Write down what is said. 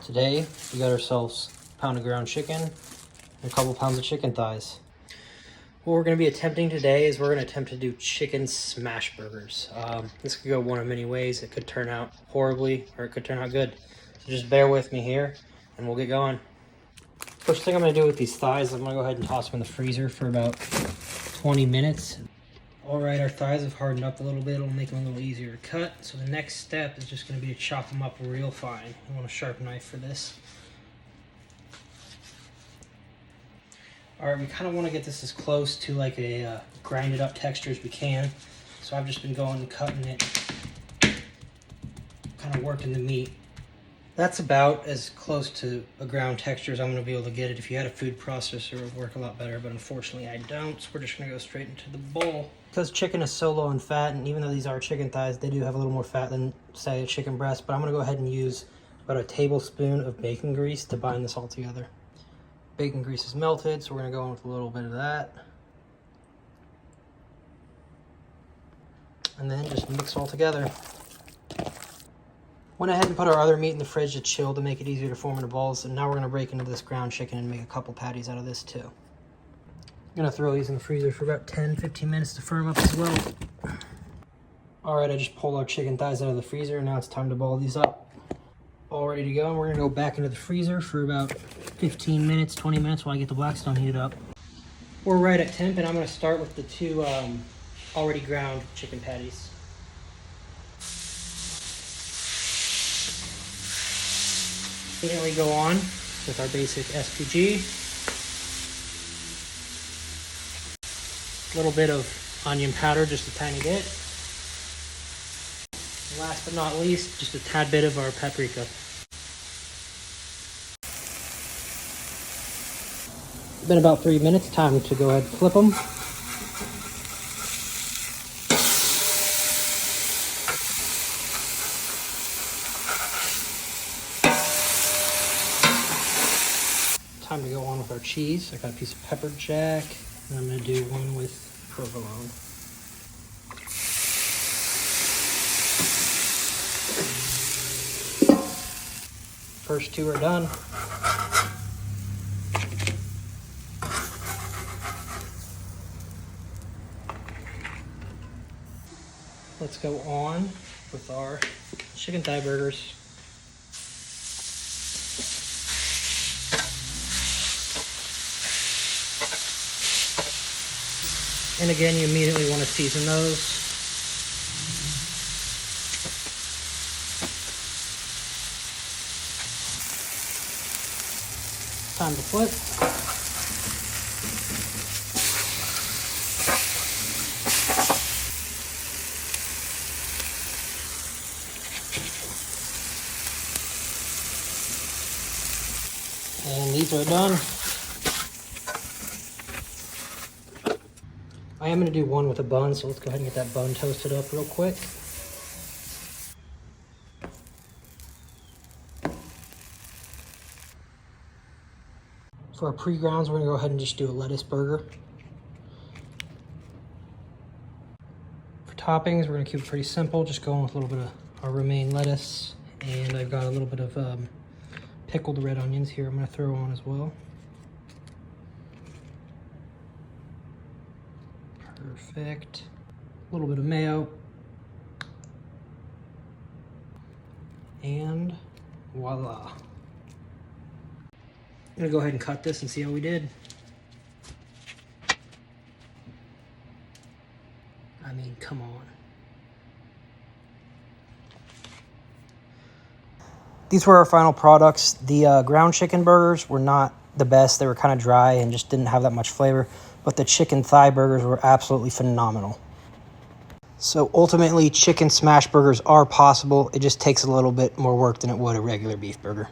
Today, we got ourselves a pound of ground chicken and a couple pounds of chicken thighs. What we're going to be attempting today is we're going to attempt to do chicken smash burgers. This could go one of many ways. It could turn out horribly or it could turn out good. So just bear with me here and we'll get going. First thing I'm going to do with these thighs, I'm going to go ahead and toss them in the freezer for about 20 minutes. Alright, our thighs have hardened up a little bit. It'll make them a little easier to cut. So the next step is just going to be to chop them up real fine. I want a sharp knife for this. Alright, we kind of want to get this as close to like a grinded up texture as we can. So I've just been going and cutting it, kind of working the meat. That's about as close to a ground texture as I'm going to be able to get it. If you had a food processor, it would work a lot better, but unfortunately I don't, so we're just going to go straight into the bowl. Because chicken is so low in fat, and even though these are chicken thighs, they do have a little more fat than, say, a chicken breast, but I'm going to go ahead and use about a tablespoon of bacon grease to bind this all together. Bacon grease is melted, so we're going to go in with a little bit of that. And then just mix all together. Went ahead and put our other meat in the fridge to chill to make it easier to form into balls, and now we're going to break into this ground chicken and make a couple patties out of this too. I'm going to throw these in the freezer for about 10-15 minutes to firm up as well. Alright, I just pulled our chicken thighs out of the freezer, and now it's time to ball these up. All ready to go, and we're going to go back into the freezer for about 15 minutes, 20 minutes while I get the Blackstone heated up. We're right at temp, and I'm going to start with the two already ground chicken patties. Immediately go on with our basic SPG. A little bit of onion powder, just a tiny bit. And last but not least, just a tad bit of our paprika. Been about 3 minutes, time to go ahead and flip them. Time to go on with our cheese. I got a piece of pepper jack, and I'm going to do one with provolone. First two are done. Let's go on with our chicken thigh burgers. And again, you immediately want to season those. Time to flip. And these are done. I am going to do one with a bun, so let's go ahead and get that bun toasted up real quick. For our pre-grounds, we're going to go ahead and just do a lettuce burger. For toppings, we're going to keep it pretty simple, just going with a little bit of our romaine lettuce. And I've got a little bit of pickled red onions here I'm going to throw on as well. Perfect. A little bit of mayo. And voila. I'm gonna go ahead and cut this and see how we did. I mean, come on. These were our final products. The ground chicken burgers were not the best. They were kind of dry and just didn't have that much flavor. But the chicken thigh burgers were absolutely phenomenal. So ultimately, chicken smash burgers are possible. It just takes a little bit more work than it would a regular beef burger.